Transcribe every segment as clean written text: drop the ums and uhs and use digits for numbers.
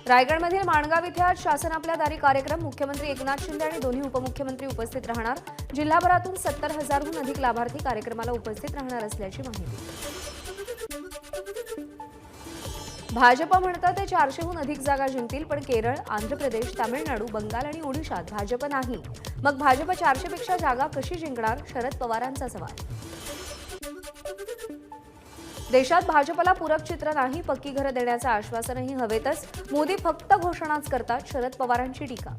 रायगडमधील माणगाव इथे आज शासन आपल्या दारी कार्यक्रम मुख्यमंत्री एकनाथ शिंदे आणि दोन्ही उपमुख्यमंत्री उपस्थित राहणार। जिल्हाभरातून 70,000हून अधिक लाभार्थी कार्यक्रमाला उपस्थित राहणार असल्याची माहिती। भाजप म्हणतं ते 400हून अधिक जागा जिंकतील, पण केरळ, आंध्र प्रदेश, तामिळनाडू, बंगाल आणि ओडिशात भाजप नाही। मग भाजप 400 पेक्षा जागा कशी जिंकणार? शरद पवारांचा सवाल। देशात भाजपला पूरक चित्र नाही, पक्की घरं देण्याचं आश्वासनही हवेतच, मोदी फक्त घोषणाच करतात, शरद पवारांची टीका।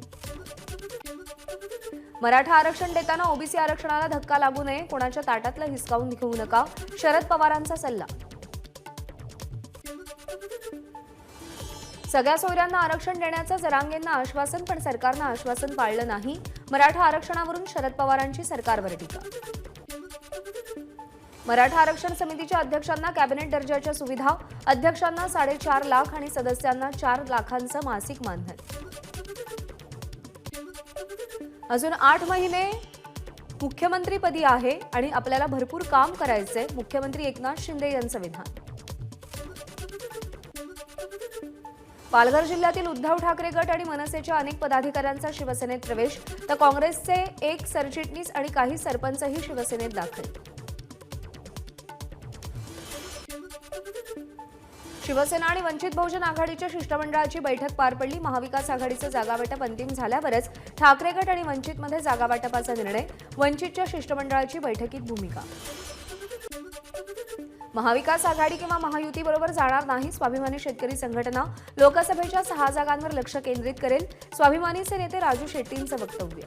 मराठा आरक्षण देताना ओबीसी आरक्षणाला धक्का लागू नये, कोणाच्या ताटातलं हिसकावून घेऊ नका, शरद पवारांचा सल्ला। सगळ्या सोयऱ्यांना आरक्षण देण्याचं जरांगेंना आश्वासन, पण सरकारनं आश्वासन पाळलं नाही, मराठा आरक्षणावरून शरद पवारांची सरकारवर टीका। मराठा आरक्षण समितीच्या अध्यक्षांना कॅबिनेट दर्जाच्या सुविधा, अध्यक्षांना 4.5 लाख आणि सदस्यांना 4 लाखांचं मासिक मानधन। अजून 8 महिने मुख्यमंत्रीपदी आहे आणि आपल्याला भरपूर काम करायचंय, मुख्यमंत्री एकनाथ शिंदे यांचं विधान। पालघर जिल्ह्यातील उद्धव ठाकरे गट आणि मनसेच्या अनेक पदाधिकाऱ्यांचा शिवसेनेत प्रवेश, तर काँग्रेसचे एक सरचिटणीस आणि काही सरपंचही शिवसेनेत दाखल। शिवसेना आणि वंचित बहुजन आघाडीच्या शिष्टमंडळाची बैठक पार पडली। महाविकास आघाडीचं जागावाटप अंतिम झाल्यावरच ठाकरे गट आणि वंचितमध्ये जागावाटपाचा निर्णय, वंचितच्या शिष्टमंडळाची बैठकीत भूमिका। महाविकास आघाडी किंवा महायुतीबरोबर जाणार नाही, स्वाभिमानी शेतकरी संघटना लोकसभेच्या 6 जागांवर लक्ष केंद्रित करेल, स्वाभिमानीचे नेते राजू शेट्टींचं वक्तव्य।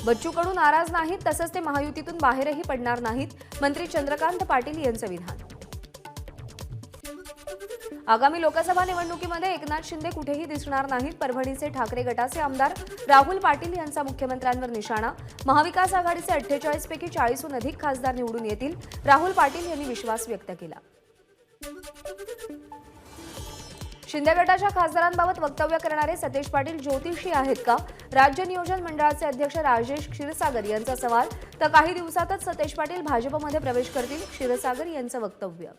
बच्चू कडू नाराज नाहीत, तसंच ते महायुतीतून बाहेरही पडणार नाहीत, मंत्री चंद्रकांत पाटील यांचं विधान। आगामी लोकसभा निवडणुकीमध्ये एकनाथ शिंदे कुठेही दिसणार नाहीत, परभणीचे ठाकरे गटाचे आमदार राहुल पाटील यांचा मुख्यमंत्र्यांवर निशाणा, महाविकास आघाडीचे 48 पैकी 40हून अधिक खासदार निवडून येतील, राहुल पाटील यांनी विश्वास व्यक्त केला। शिंदे गटाच्या खासदारांबाबत वक्तव्य करणारे सतेज पाटील ज्योतिषी आहेत का? राज्य नियोजन मंडळाचे अध्यक्ष राजेश क्षीरसागर यांचा सवाल, तर काही दिवसातच सतेज पाटील भाजपमध्ये प्रवेश करतील, क्षीरसागर यांचं वक्तव्य।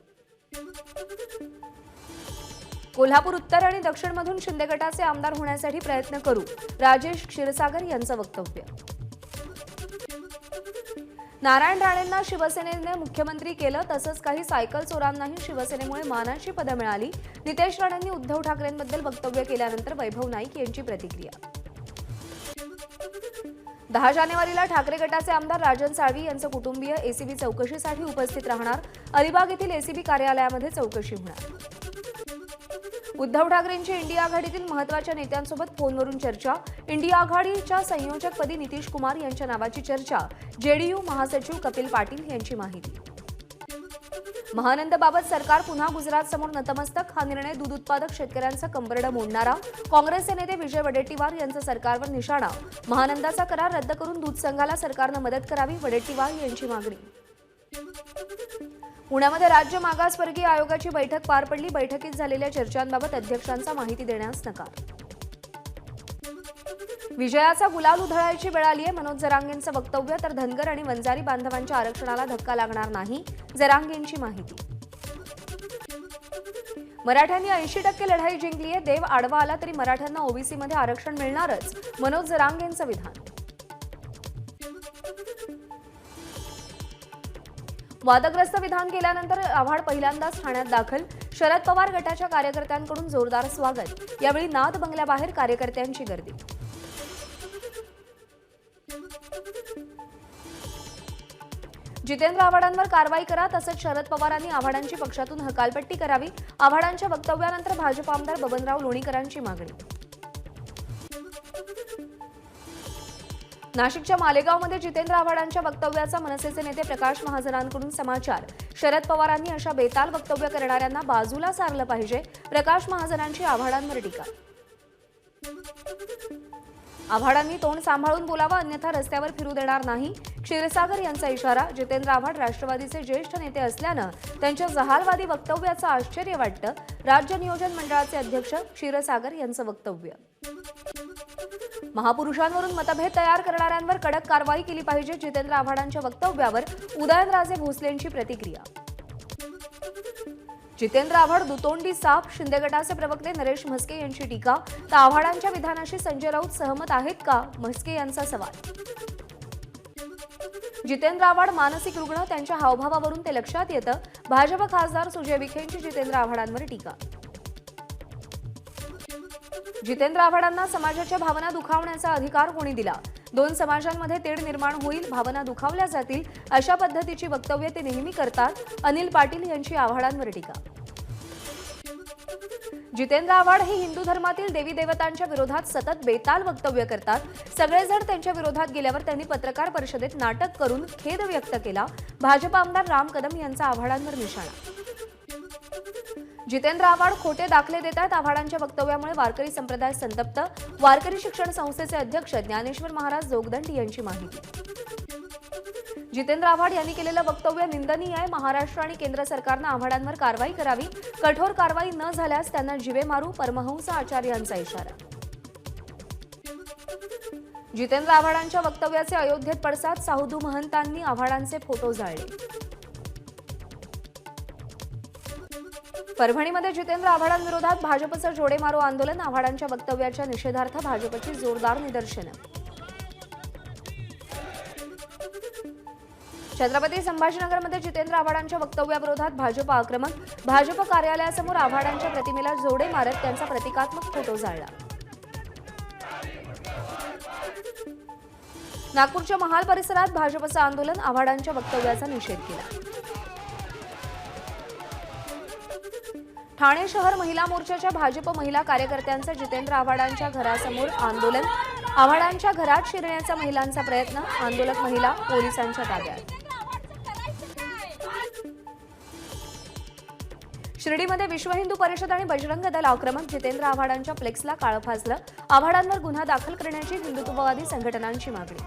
कोल्हापूर उत्तर आणि दक्षिणमधून शिंदे गटाचे आमदार होण्यासाठी प्रयत्न करू, राजेश क्षीरसागर यांचं वक्तव्य। नारायण राणेंना शिवसेनेने मुख्यमंत्री केलं, तसंच काही सायकल चोरांनाही शिवसेनेमुळे मानाची पदं मिळाली, नितेश राणेंनी उद्धव ठाकरेंबद्दल वक्तव्य केल्यानंतर वैभव नाईक यांची प्रतिक्रिया। 10 जानेवारीला ठाकरे गटाचे आमदार राजन साळवी यांचं कुटुंबीय एसीबी चौकशीसाठी उपस्थित राहणार, अलिबाग येथील एसीबी कार्यालयामध्ये चौकशी होणार। उद्धव ठाकरेंची इंडिया आघाडीतील महत्त्वाच्या नेत्यांसोबत फोनवरून चर्चा, इंडिया आघाडीच्या संयोजकपदी नितीश कुमार यांच्या नावाची चर्चा, जेडीयू महासचिव कपिल पाटील यांची माहिती। महानंदबाबत सरकार पुन्हा गुजरात समोर नतमस्तक, हा निर्णय दूध उत्पादक शेतकऱ्यांचं कंबरडं मोडणारा, काँग्रेसचे नेते विजय वडेट्टीवार यांचा सरकारवर निशाणा, महानंदाचा करार रद्द करून दूध संघाला सरकारनं मदत करावी, वडेट्टीवार यांची मागणी। पुण्यामध्ये राज्य मागासवर्गीय आयोगाची बैठक पार पडली, बैठकीत झालेल्या चर्चांबाबत अध्यक्षांचा माहिती देण्यास नकार। विजयाचा गुलाल उधळायची वेळ आली आहे, मनोज जरांगेंचं वक्तव्य, तर धनगर आणि वंजारी बांधवांच्या आरक्षणाला धक्का लागणार नाही, जरांगेंची माहिती। मराठ्यांनी 80% लढाई जिंकली आहे, देव आडवा आला तरी मराठ्यांना ओबीसीमध्ये आरक्षण मिळणारच, मनोज जरांगेंचं विधान। वादग्रस्त विधान केल्यानंतर आव्हाड पहिल्यांदाच ठाण्यात दाखल, शरद पवार गटाच्या कार्यकर्त्यांकडून जोरदार स्वागत, यावेळी नाथ बंगल्याबाहेर कार्यकर्त्यांची गर्दी। जितेंद्र आव्हाडांवर कारवाई करा, तसंच शरद पवारांनी आव्हाडांची पक्षातून हकालपट्टी करावी, आव्हाडांच्या वक्तव्यानंतर भाजप आमदार बबनराव लोणीकरांची मागणी। नाशिकच्या मालेगावमध्ये जितेंद्र आव्हाडांच्या वक्तव्याचा मनसेचे नेते प्रकाश महाजनांकडून समाचार, शरद पवारांनी अशा बेताल वक्तव्य करणाऱ्यांना बाजूला सारलं पाहिजे, प्रकाश महाजनांची आव्हाडांवर टीका। आव्हाडांनी तोंड सांभाळून बोलावं, अन्यथा रस्त्यावर फिरू देणार नाही, क्षीरसागर यांचा इशारा। जितेंद्र आव्हाड राष्ट्रवादीचे ज्येष्ठ नेते असल्यानं त्यांच्या जहालवादी वक्तव्याचं आश्चर्य वाटतं, राज्य नियोजन मंडळाचे अध्यक्ष क्षीरसागर यांचं वक्तव्य। महापुरुषांवरून मतभेद तयार करणाऱ्यांवर कडक कारवाई केली पाहिजे. जितेंद्र आव्हाडांच्या वक्तव्यावर उदयनराजे भोसलेंची प्रतिक्रिया. जितेंद्र आव्हाड दुतोंडी साप. शिंदे गटाचे प्रवक्ते नरेश म्हस्के यांची टीका. तर आव्हाडांच्या विधानाशी संजय राऊत सहमत आहेत का, म्हस्के यांचा सवाल. जितेंद्र आव्हाड मानसिक रुग्ण, त्यांच्या हावभावावरून ते लक्षात येतं. भाजप खासदार सुजय विखेंची जितेंद्र आव्हाडांवर टीका. जितेंद्र आव्हाडांना समाजाच्या भावना दुखावण्याचा अधिकार कोणी दिला? दोन समाजांमध्ये तेढ निर्माण होईल, भावना दुखावल्या जातील अशा पद्धतीची वक्तव्य ते नेहमी करतात. अनिल पाटील यांची आव्हाडांवर टीका. जितेंद्र आव्हाड हे हिंदू धर्मातील देवी देवतांच्या विरोधात सतत बेताल वक्तव्य करतात. सगळेजण त्यांच्या विरोधात गेल्यावर त्यांनी पत्रकार परिषदेत नाटक करून खेद व्यक्त केला. भाजप आमदार राम कदम यांचा आव्हाडांवर निशाणा. जितेंद्र आव्हाड खोटे दाखले देतात. आव्हाडांच्या वक्तव्यामुळे वारकरी संप्रदाय संतप्त. वारकरी शिक्षण संस्थेचे अध्यक्ष ज्ञानेश्वर महाराज जोगदंड यांची माहिती. जितेंद्र आव्हाड यांनी केलेलं वक्तव्य निंदनीय आहे. महाराष्ट्र आणि केंद्र सरकारनं आव्हाडांवर कारवाई करावी. कठोर कारवाई न झाल्यास त्यांना जीवे मारू, परमहंस आचार्यांचा इशारा. जितेंद्र आव्हाडांच्या वक्तव्याचे अयोध्येत पडसाद. साधू महंतांनी आव्हाडांचे फोटो जाळले. परभणीमध्ये जितेंद्र आव्हाडांविरोधात भाजपचं जोडे मारो आंदोलन. आव्हाडांच्या वक्तव्याच्या निषेधार्थ भाजपची जोरदार निदर्शनं. छत्रपती संभाजीनगरमध्ये जितेंद्र आव्हाडांच्या वक्तव्याविरोधात भाजप आक्रमक. भाजप कार्यालयासमोर आव्हाडांच्या प्रतिमेला जोडे मारत त्यांचा प्रतिकात्मक फोटो जाळला. नागपूरच्या महाल परिसरात भाजपचं आंदोलन. आव्हाडांच्या वक्तव्याचा निषेध केला. ठाणे शहर महिला मोर्चाच्या भाजप महिला कार्यकर्त्यांचं जितेंद्र आव्हाडांच्या घरासमोर आंदोलन. आव्हाडांच्या घरात शिरण्याचा महिलांचा प्रयत्न. आंदोलक महिला पोलिसांच्या ताब्यात. शिर्डीमध्ये विश्व हिंदू परिषद आणि बजरंग दल आक्रमक. जितेंद्र आव्हाडांच्या फ्लेक्सला काळं फासलं. आव्हाडांवर गुन्हा दाखल करण्याची हिंदुत्ववादी संघटनांची मागणी.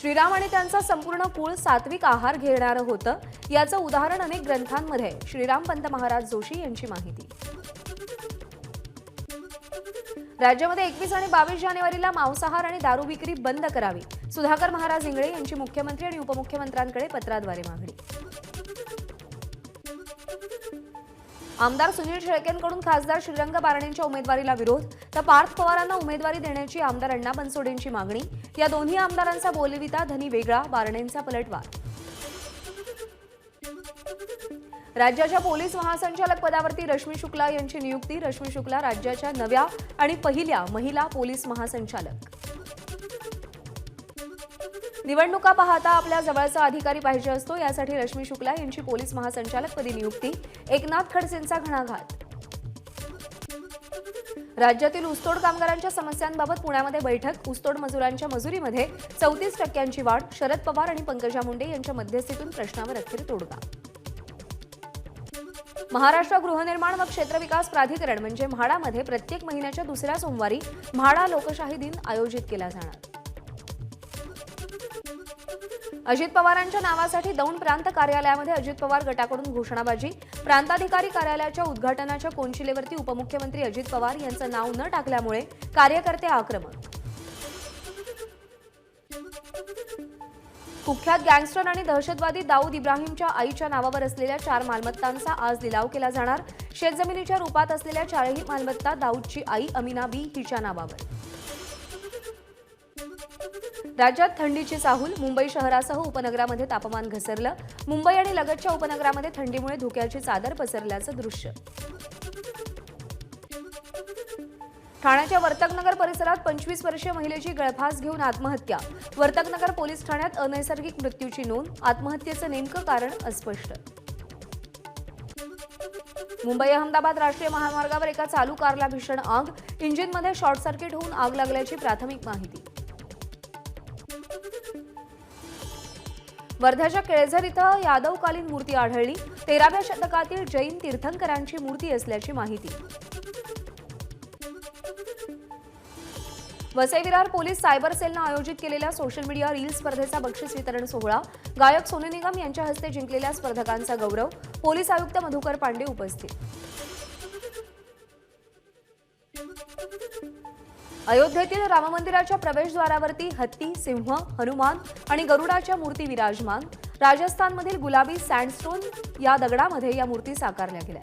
श्रीराम आणि त्यांचा संपूर्ण कुळ सात्विक आहार घेणारं होतं, याचं उदाहरण अनेक ग्रंथांमध्ये. श्रीराम पंत महाराज जोशी यांची माहिती. राज्यामध्ये 21 आणि 22 जानेवारीला मांसाहार आणि दारू विक्री बंद करावी. सुधाकर महाराज इंगळे यांची मुख्यमंत्री आणि उपमुख्यमंत्र्यांकडे पत्राद्वारे मागणी. आमदार सुनील शेळकेंकडून खासदार श्रीरंग बारणेंच्या उमेदवारीला विरोध. तर पार्थ पवारांना उमेदवारी देण्याची आमदार अण्णा बनसोडेंची मागणी. या दोन्ही आमदारांचा बोलविता धनी वेगळा, बारणेंचा पलटवार. राज्याच्या पोलीस महासंचालक पदावरती रश्मी शुक्ला यांची नियुक्ती. रश्मी शुक्ला राज्याच्या नव्या आणि पहिल्या महिला पोलीस महासंचालक. निवडणुका पाहता आपल्या जवळचा अधिकारी पाहिजे असतो, यासाठी रश्मी शुक्ला यांची पोलीस महासंचालकपदी नियुक्ती. एकनाथ खडसेंचा घणाघात. राज्यातील ऊसतोड कामगारांच्या समस्यांबाबत पुण्यामध्ये बैठक. ऊसतोड मजुरांच्या मजुरीमध्ये 34% वाढ. शरद पवार आणि पंकजा मुंडे यांच्या मध्यस्थीतून प्रश्नावर अखेर तोडगा. महाराष्ट्र गृहनिर्माण व क्षेत्र विकास प्राधिकरण म्हणजे म्हाडामध्ये प्रत्येक महिन्याच्या दुसऱ्या सोमवारी म्हाडा लोकशाही दिन आयोजित केला जाणार. अजित पवारांच्या नावासाठी दौंड प्रांत कार्यालयामध्ये अजित पवार गटाकडून घोषणाबाजी. प्रांताधिकारी कार्यालयाच्या उद्घाटनाच्या कोनशिलेवरती उपमुख्यमंत्री अजित पवार यांचं नाव न टाकल्यामुळे कार्यकर्ते आक्रमक. कुख्यात गँगस्टर आणि दहशतवादी दाऊद इब्राहिमच्या आईच्या नावावर असलेल्या 4 मालमत्तांचा आज लिलाव केला जाणार. शेतजमिनीच्या रूपात असलेल्या 4ही मालमत्ता दाऊदची आई अमिना बी हिच्या नावावर. राज्यात थंडीची चाहूल. मुंबई शहरासह उपनगरामध्ये तापमान घसरलं. मुंबई आणि लगतच्या उपनगरामध्ये थंडीमुळे धुक्याची चादर पसरल्याचं दृश्य. ठाण्याच्या वर्तकनगर परिसरात 25 वर्षीय महिलेची गळफास घेऊन आत्महत्या. वर्तकनगर पोलीस ठाण्यात अनैसर्गिक मृत्यूची नोंद. आत्महत्येचं नेमकं कारण अस्पष्ट. मुंबई अहमदाबाद राष्ट्रीय महामार्गावर एका चालू कारला भीषण आग. इंजिनमध्ये शॉर्ट सर्किट होऊन आग लागल्याची प्राथमिक माहिती. वर्ध्याच्या केळझर इथं यादवकालीन मूर्ती आढळली. 13व्या शतकातील जैन तीर्थंकरांची मूर्ती असल्याची माहिती. वसई विरार पोलीस सायबर सेलनं आयोजित केलेल्या सोशल मीडिया रील स्पर्धेचा बक्षीस वितरण सोहळा. गायक सोनू निगम यांच्या हस्ते जिंकलेल्या स्पर्धकांचा गौरव. पोलीस आयुक्त मधुकर पांडे उपस्थित. अयोध्येतील राम मंदिराच्या प्रवेशद्वारावरती हत्ती, सिंह, हनुमान आणि गरुडाच्या मूर्ती विराजमान. राजस्थानमधील गुलाबी सँडस्टोन या दगडामध्ये या मूर्ती साकारल्या गेल्या.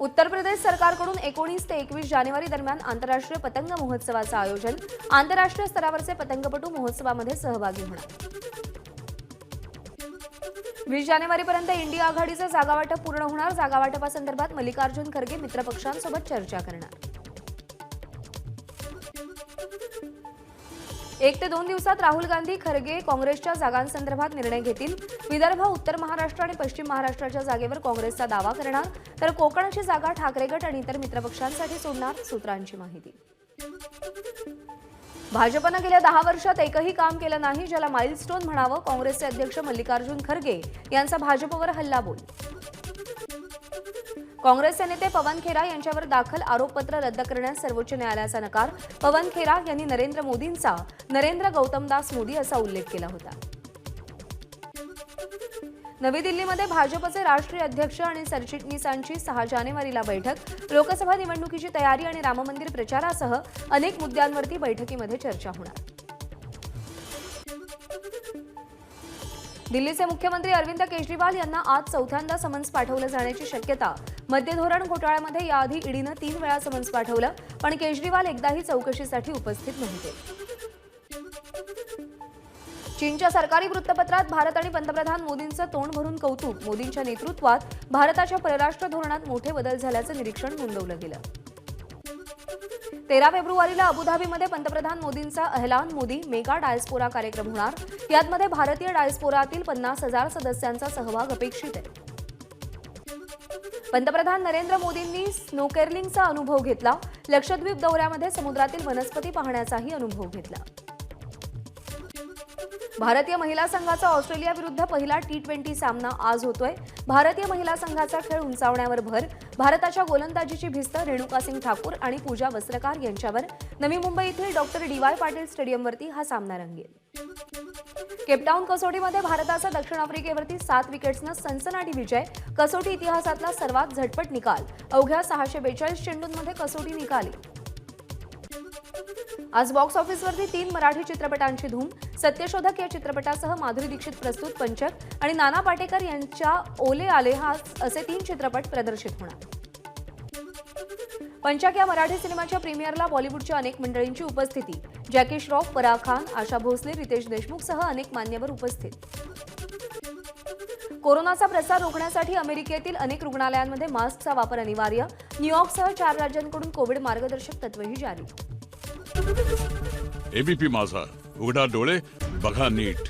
उत्तर प्रदेश सरकारकडून 19 ते 21 जानेवारी दरम्यान आंतरराष्ट्रीय पतंग महोत्सवाचं आयोजन. आंतरराष्ट्रीय स्तरावरचे पतंगपटू महोत्सवामध्ये सहभागी होणार. 20 जानेवारीपर्यंत इंडिया आघाडीचं जागावाटप पूर्ण होणार. जागावाटपासंदर्भात मल्लिकार्जुन खरगे मित्रपक्षांसोबत चर्चा करणार. 1 ते 2 दिवसात राहुल गांधी खरगे काँग्रेसच्या जागांसंदर्भात निर्णय घेतील. विदर्भ, उत्तर महाराष्ट्र आणि पश्चिम महाराष्ट्राच्या जागेवर काँग्रेसचा दावा करणार, तर कोकणची जागा ठाकरे गट आणि इतर मित्रपक्षांसाठी सोडणार. सूत्रांची माहिती. भाजपनं गेल्या 10 वर्षात एकही काम केलं नाही, ज्याला माइलस्टोन म्हणावं. काँग्रेसचे अध्यक्ष मल्लिकार्जुन खरगे यांचा भाजपवर हल्लाबोल. काँग्रेसचे नेते पवन खेरा यांच्यावर दाखल आरोपपत्र रद्द करण्यास सर्वोच्च न्यायालयाचा नकार. पवन खेरा यांनी नरेंद्र मोदींचा नरेंद्र गौतमदास मोदी असा उल्लेख केला होता. नवी दिल्लीमध्ये भाजपचे राष्ट्रीय अध्यक्ष आणि सरचिटणीसांची 6 जानेवारीला बैठक. लोकसभा निवडणुकीची तयारी आणि राममंदिर प्रचारासह अनेक मुद्द्यांवरती बैठकीमध्ये चर्चा होणार. दिल्लीचे मुख्यमंत्री अरविंद केजरीवाल यांना आज चौथ्यांदा समन्स पाठवलं जाण्याची शक्यता. मद्य धोरण घोटाळ्यामध्ये याआधी ईडीनं 3 वेळा समन्स पाठवलं, पण केजरीवाल एकदाही चौकशीसाठी उपस्थित नव्हते. चीनच्या सरकारी वृत्तपत्रात भारत आणि पंतप्रधान मोदींचं तोंड भरून कौतुक. मोदींच्या नेतृत्वात भारताच्या परराष्ट्र धोरणात मोठे बदल झाल्याचं निरीक्षण नोंदवलं गेलं. 13 फेब्रुवारीला अबुधाबीमध्ये पंतप्रधान मोदींचा अहलान मोदी मेगा डायस्पोरा कार्यक्रम होणार. यामध्ये भारतीय डायस्पोरातील 50,000 सदस्यांचा सहभाग अपेक्षित आहे. पंतप्रधान नरेंद्र मोदींनी स्नोकेर्लिंगचा अनुभव घेतला. लक्षद्वीप दौऱ्यामध्ये समुद्रातील वनस्पती पाहण्याचाही अनुभव घेतला. भारतीय महिला संघाचा ऑस्ट्रेलिया विरुद्ध पहिला T20 सामना आज होतोय. भारतीय महिला संघाचा खेळ उंचावण्यावर भर. भारताच्या गोलंदाजीची भिस्त रेणुका सिंग ठाकूर आणि पूजा वस्त्रकार यांच्यावर. नवी मुंबई येथील डॉ. DY पाटील स्टेडियमवरती हा सामना रंगेल. केपटाऊन कसोटीमध्ये भारताचा दक्षिण आफ्रिकेवरती 7 विकेट्सनं सनसनाटी विजय. कसोटी इतिहासातला सर्वात झटपट निकाल. अवघ्या 642 चेंडूंमध्ये कसोटी निकाली. आज बॉक्स ऑफिसवरती 3 मराठी चित्रपटांची धूम. सत्यशोधक या चित्रपटासह माधुरी दीक्षित प्रस्तुत पंचक आणि नाना पाटेकर यांच्या ओले आले हा असे 3 चित्रपट प्रदर्शित होणार. पंचक या मराठी सिनेमाच्या प्रीमियरला बॉलिवूडच्या अनेक मंडळींची उपस्थिती. जॅकी श्रॉफ, फराह खान, आशा भोसले, रितेश देशमुखसह अनेक मान्यवर उपस्थित. कोरोनाचा प्रसार रोखण्यासाठी अमेरिकेतील अनेक रुग्णालयांमध्ये मास्कचा वापर अनिवार्य. न्यूयॉर्कसह 4 राज्यांकडून कोविड मार्गदर्शक तत्त्वही जारी. एबीपी माझा, उघडा डोळे बघा नीट.